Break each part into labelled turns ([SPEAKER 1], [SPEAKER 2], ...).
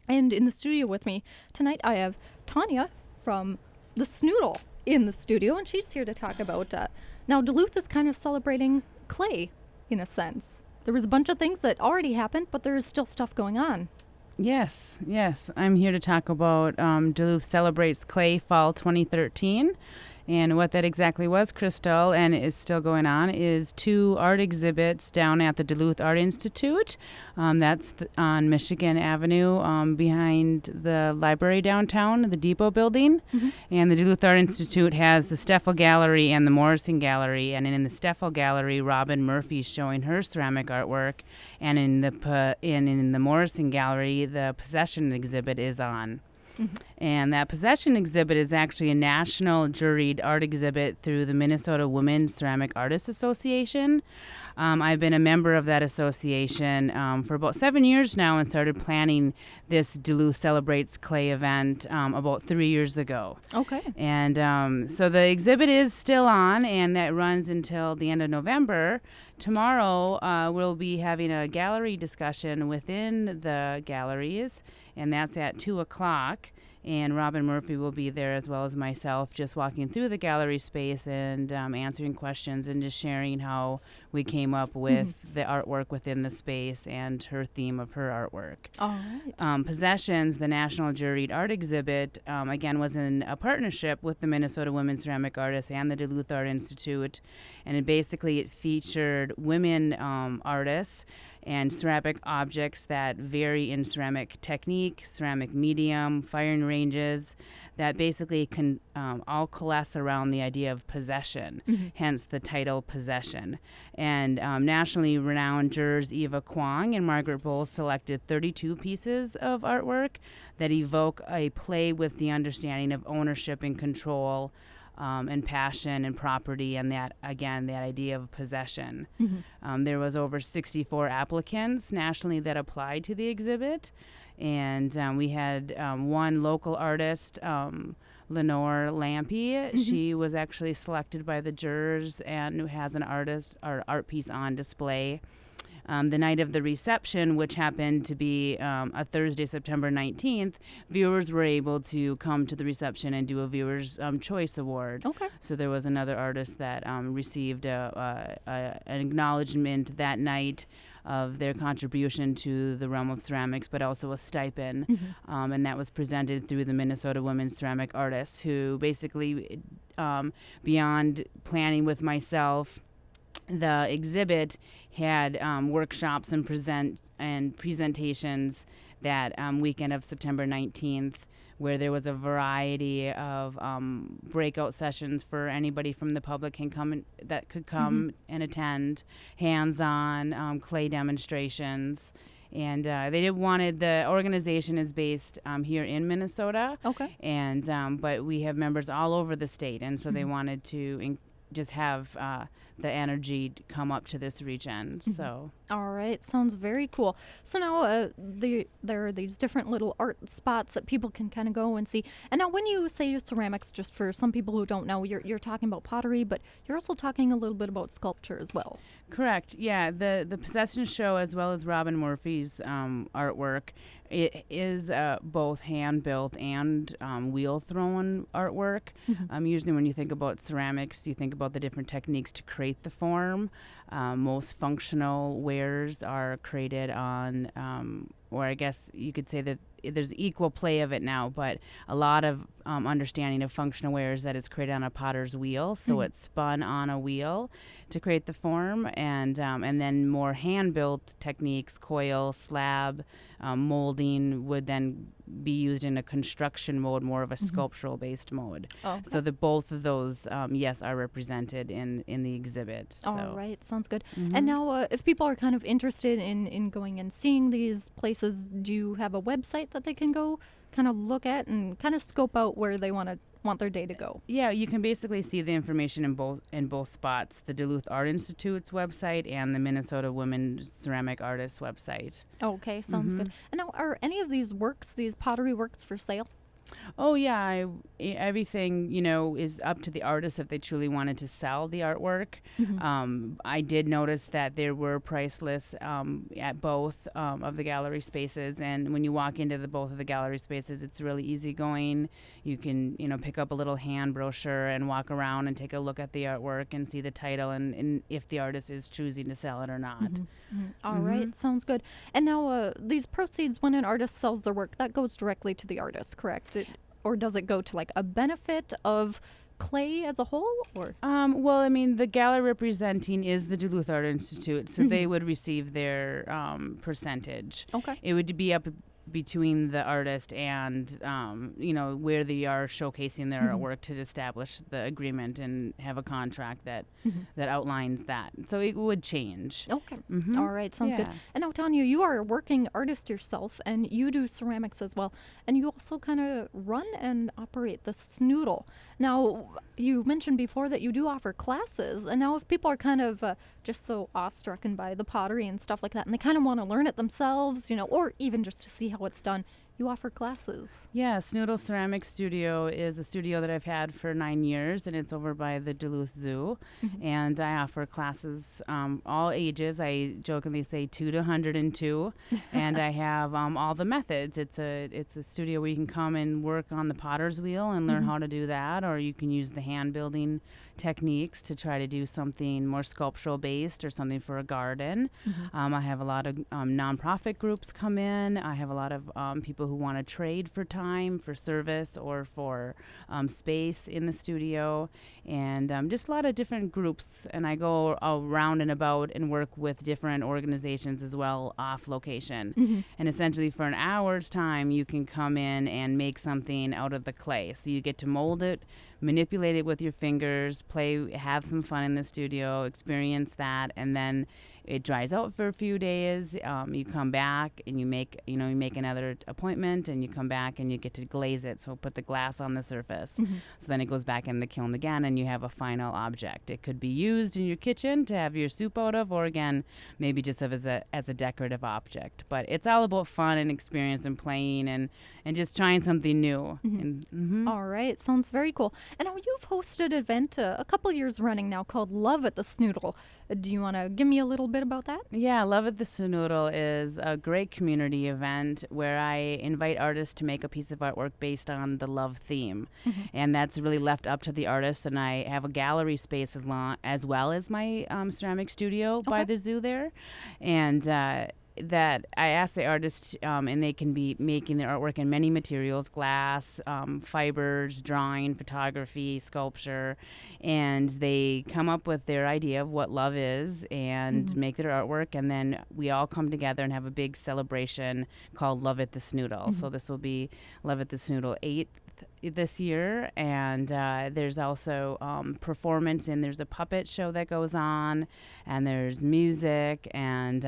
[SPEAKER 1] And in the studio with me tonight, I have Tonya from the Snoodle in the studio, and she's here to talk about. Now, Duluth is kind of celebrating clay, in a sense. There was a bunch of things that already happened, but there is still stuff going on.
[SPEAKER 2] Yes. I'm here to talk about Duluth Celebrates Clay Fall 2013. And what that exactly was, Crystal, and is still going on, is 2 art exhibits down at the Duluth Art Institute. That's on Michigan Avenue behind the library downtown, the Depot building.
[SPEAKER 1] Mm-hmm.
[SPEAKER 2] And the Duluth Art Institute has the Steffel Gallery and the Morrison Gallery. And in the Steffel Gallery, Robin Murphy's showing her ceramic artwork. And in the Morrison Gallery, the Possession exhibit is on.
[SPEAKER 1] Mm-hmm.
[SPEAKER 2] And that Possession exhibit is actually a national juried art exhibit through the Minnesota Women's Ceramic Artists Association. I've been a member of that association for about 7 years now and started planning this Duluth Celebrates Clay event about 3 years ago.
[SPEAKER 1] Okay.
[SPEAKER 2] And so the exhibit is still on, and that runs until the end of November. Tomorrow, we'll be having a gallery discussion within the galleries, and that's at 2 o'clock. And Robin Murphy will be there as well as myself, just walking through the gallery space and answering questions and just sharing how we came up with the artwork within the space and her theme of her artwork.
[SPEAKER 1] All right.
[SPEAKER 2] Possessions, the National Juried Art Exhibit, again, was in a partnership with the Minnesota Women Ceramic Artists and the Duluth Art Institute. And it featured women artists and ceramic objects that vary in ceramic technique, ceramic medium, firing ranges, that basically can all coalesce around the idea of possession, hence the title Possession. And nationally renowned jurors Eva Kwong and Margaret Bowles selected 32 pieces of artwork that evoke a play with the understanding of ownership and control, and passion and property, and that idea of possession. There was over 64 applicants nationally that applied to the exhibit, and we had one local artist, Lenore Lampy. She was actually selected by the jurors and who has an art piece on display. The night of the reception, which happened to be a Thursday, September 19th, viewers were able to come to the reception and do a Viewer's Choice Award.
[SPEAKER 1] Okay.
[SPEAKER 2] So there was another artist that received an acknowledgement that night of their contribution to the realm of ceramics, but also a stipend. And that was presented through the Minnesota Women Ceramic Artists, who basically, beyond planning with myself, the exhibit had workshops and presentations that weekend of September 19th, where there was a variety of breakout sessions for anybody from the public could come and attend, hands-on clay demonstrations. And the organization is based here in Minnesota.
[SPEAKER 1] Okay.
[SPEAKER 2] And but we have members all over the state, and so they wanted to just have the energy to come up to this region. So
[SPEAKER 1] All right, sounds very cool. So now there are these different little art spots that people can kind of go and see. And now when you say ceramics, just for some people who don't know, you're talking about pottery, but you're also talking a little bit about sculpture as well.
[SPEAKER 2] Correct. Yeah, the Possession show, as well as Robin Murphy's artwork, it is both hand-built and wheel-thrown artwork. Usually when you think about ceramics, you think about the different techniques to create the form. Most functional wares are created on, or I guess you could say that there's equal play of it now, but a lot of understanding of functional wares that is created on a potter's wheel. So it's spun on a wheel to create the form, and then more hand-built techniques, coil, slab, molding would then be used in a construction mode, more of a sculptural-based mode.
[SPEAKER 1] Oh, okay.
[SPEAKER 2] So both of those, yes, are represented in the exhibit. So.
[SPEAKER 1] All right, sounds good. And now if people are kind of interested in going and seeing these places, do you have a website that they can go kind of look at and kind of scope out where they want their day to go?
[SPEAKER 2] Yeah, you can basically see the information in both spots, the Duluth Art Institute's website and the Minnesota Women Ceramic Artists website.
[SPEAKER 1] Okay, sounds good. And now, are any of these pottery works for sale?
[SPEAKER 2] Oh yeah, everything is up to the artist if they truly wanted to sell the artwork.
[SPEAKER 1] Mhm.
[SPEAKER 2] I did notice that there were price lists at both of the gallery spaces, and when you walk into the both of the gallery spaces, it's really easygoing. You can pick up a little hand brochure and walk around and take a look at the artwork and see the title and if the artist is choosing to sell it or not.
[SPEAKER 1] Mhm. Mhm. All right, sounds good. And now, these proceeds, when an artist sells their work, that goes directly to the artist, correct? Or does it go to like a benefit of clay as a whole, or?
[SPEAKER 2] Well, I mean, the gallery representing is the Duluth Art Institute, so they would receive their percentage.
[SPEAKER 1] Okay.
[SPEAKER 2] It would be up between the artist and where they are showcasing their artwork to establish the agreement and have a contract that outlines that. So it would change.
[SPEAKER 1] Okay. All right. Sounds good.
[SPEAKER 2] Yeah.
[SPEAKER 1] And now, Tonya, you are a working artist yourself, and you do ceramics as well. And you also kind of run and operate the Snoodle. Now, you mentioned before that you do offer classes. And now, if people are kind of just so awestruck by the pottery and stuff like that, and they kind of want to learn it themselves, or even just to see how it's done, you offer classes.
[SPEAKER 2] Yeah, Snoodle Ceramic Studio is a studio that I've had for 9 years, and it's over by the Duluth Zoo. And I offer classes all ages. I jokingly say 2 to 102, and I have all the methods. It's a studio where you can come and work on the potter's wheel and learn how to do that, or you can use the hand building techniques to try to do something more sculptural based or something for a garden. I have a lot of nonprofit groups come in. I have a lot of people who want to trade for time, for service, or for space in the studio, and just a lot of different groups. And I go around and about and work with different organizations as well off location. And essentially for an hour's time, you can come in and make something out of the clay. So you get to mold it, manipulate it with your fingers, play, have some fun in the studio, experience that, and then it dries out for a few days. You come back and you make another appointment, and you come back and you get to glaze it. So put the glass on the surface. So then it goes back in the kiln again, and you have a final object. It could be used in your kitchen to have your soup out of, or again, maybe just as a decorative object. But it's all about fun and experience and playing and just trying something new.
[SPEAKER 1] All right, sounds very cool. And now you've hosted an event a couple years running now called Love at the Snoodle. Do you want to give me a little bit about that?
[SPEAKER 2] Yeah, Love at the Snoodle is a great community event where I invite artists to make a piece of artwork based on the love theme. And that's really left up to the artist. And I have a gallery space as well as my ceramic studio by the zoo there. And that I ask the artists, and they can be making their artwork in many materials: glass, fibers, drawing, photography, sculpture, and they come up with their idea of what love is and make their artwork, and then we all come together and have a big celebration called Love at the Snoodle. So this will be Love at the Snoodle 8th this year, and there's also performance, and there's a puppet show that goes on, and there's music, and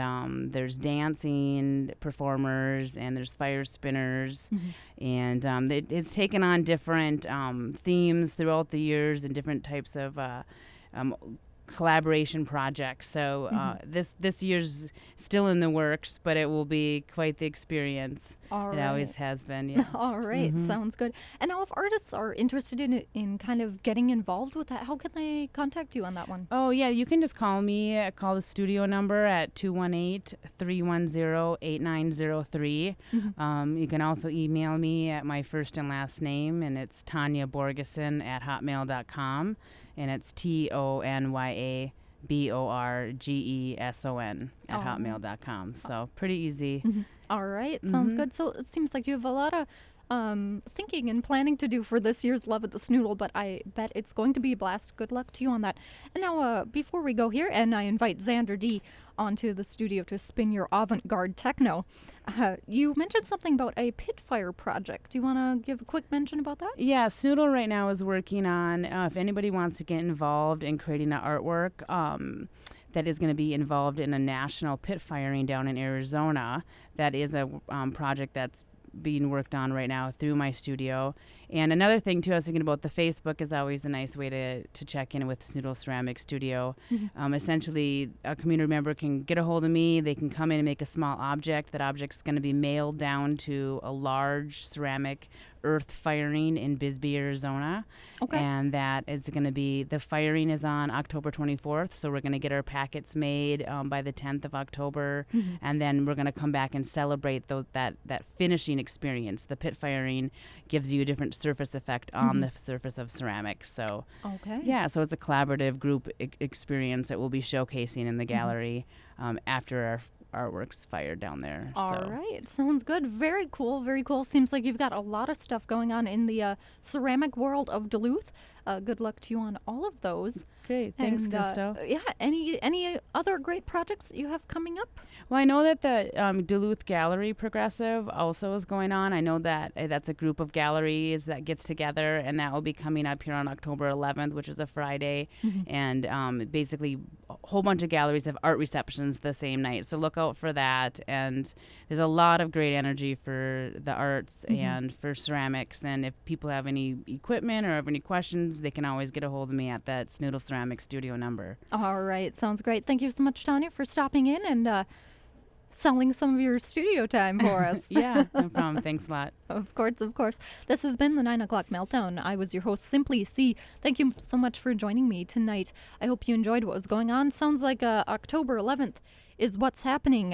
[SPEAKER 2] there's dancing performers, and there's fire spinners, and it's taken on different themes throughout the years and different types of collaboration projects. So this year's still in the works, but it will be quite the experience. It always has been. Yeah.
[SPEAKER 1] All right, sounds good. And now if artists are interested in kind of getting involved with that, how can they contact you on that one?
[SPEAKER 2] Oh, yeah, you can just call me. Call the studio number at 218-310-8903. You can also email me at my first and last name, and it's Tonya Borgeson at hotmail.com. And it's TonyaBorgeson at hotmail.com. So pretty easy.
[SPEAKER 1] All right, sounds good. So it seems like you have a lot of thinking and planning to do for this year's Love at the Snoodle, but I bet it's going to be a blast. Good luck to you on that. And now, before we go here, and I invite Xander D onto the studio to spin your avant-garde techno, you mentioned something about a pit fire project. Do you want to give a quick mention about that?
[SPEAKER 2] Yeah, Snoodle right now is working on, if anybody wants to get involved in creating an artwork that is going to be involved in a national pit firing down in Arizona. That is a project that's being worked on right now through my studio. And another thing too, I was thinking about the Facebook is always a nice way to check in with Snoodle Ceramic Studio. Essentially, a community member can get a hold of me. They can come in and make a small object. That object's going to be mailed down to a large ceramic earth firing in Bisbee, Arizona.
[SPEAKER 1] Okay.
[SPEAKER 2] And that is going to be, the firing is on October 24th. So we're going to get our packets made by the 10th of October. And then we're going to come back and celebrate that finishing experience. The pit firing gives you a different surface effect on the surface of ceramics. So
[SPEAKER 1] Okay.
[SPEAKER 2] yeah, so it's a collaborative group experience that we'll be showcasing in the gallery after our artwork's fired down there.
[SPEAKER 1] All
[SPEAKER 2] so.
[SPEAKER 1] right. Sounds good. Very cool. Very cool. Seems like you've got a lot of stuff going on in the ceramic world of Duluth. Good luck to you on all of those.
[SPEAKER 2] Great. Thanks,
[SPEAKER 1] And,
[SPEAKER 2] Christo.
[SPEAKER 1] Yeah. Any other great projects that you have coming up?
[SPEAKER 2] Well, I know that the Duluth Gallery Progressive also is going on. I know that that's a group of galleries that gets together, and that will be coming up here on October 11th, which is a Friday. And basically, a whole bunch of galleries have art receptions the same night. So look out for that. And there's a lot of great energy for the arts and for ceramics. And if people have any equipment or have any questions, they can always get a hold of me at that Snoodle Ceramic Studio number.
[SPEAKER 1] All right. Sounds great. Thank you so much, Tonya, for stopping in and selling some of your studio time for us.
[SPEAKER 2] Yeah, no problem. Thanks a lot.
[SPEAKER 1] Of course, of course. This has been the 9 o'clock Meltdown. I was your host, Simply C. Thank you so much for joining me tonight. I hope you enjoyed what was going on. Sounds like October 11th is what's happening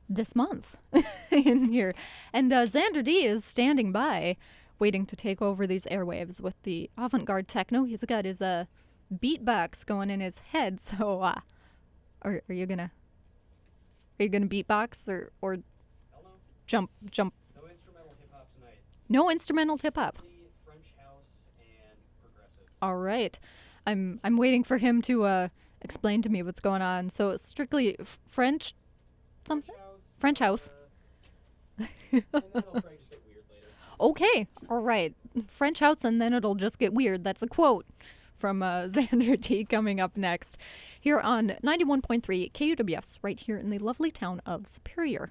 [SPEAKER 1] this month in here. And Xander D is standing by, waiting to take over these airwaves with the avant-garde techno. He's got his beatbox going in his head. So, are you gonna beatbox or jump?
[SPEAKER 3] No instrumental hip hop tonight.
[SPEAKER 1] No instrumental hip hop.
[SPEAKER 3] French house and progressive.
[SPEAKER 1] All right, I'm waiting for him to explain to me what's going on. So it's strictly French, something. French house.
[SPEAKER 3] And then it'll probably just get weird later.
[SPEAKER 1] Okay, all right. French house, and then it'll just get weird. That's a quote from Xander T coming up next here on 91.3 KUWS right here in the lovely town of Superior.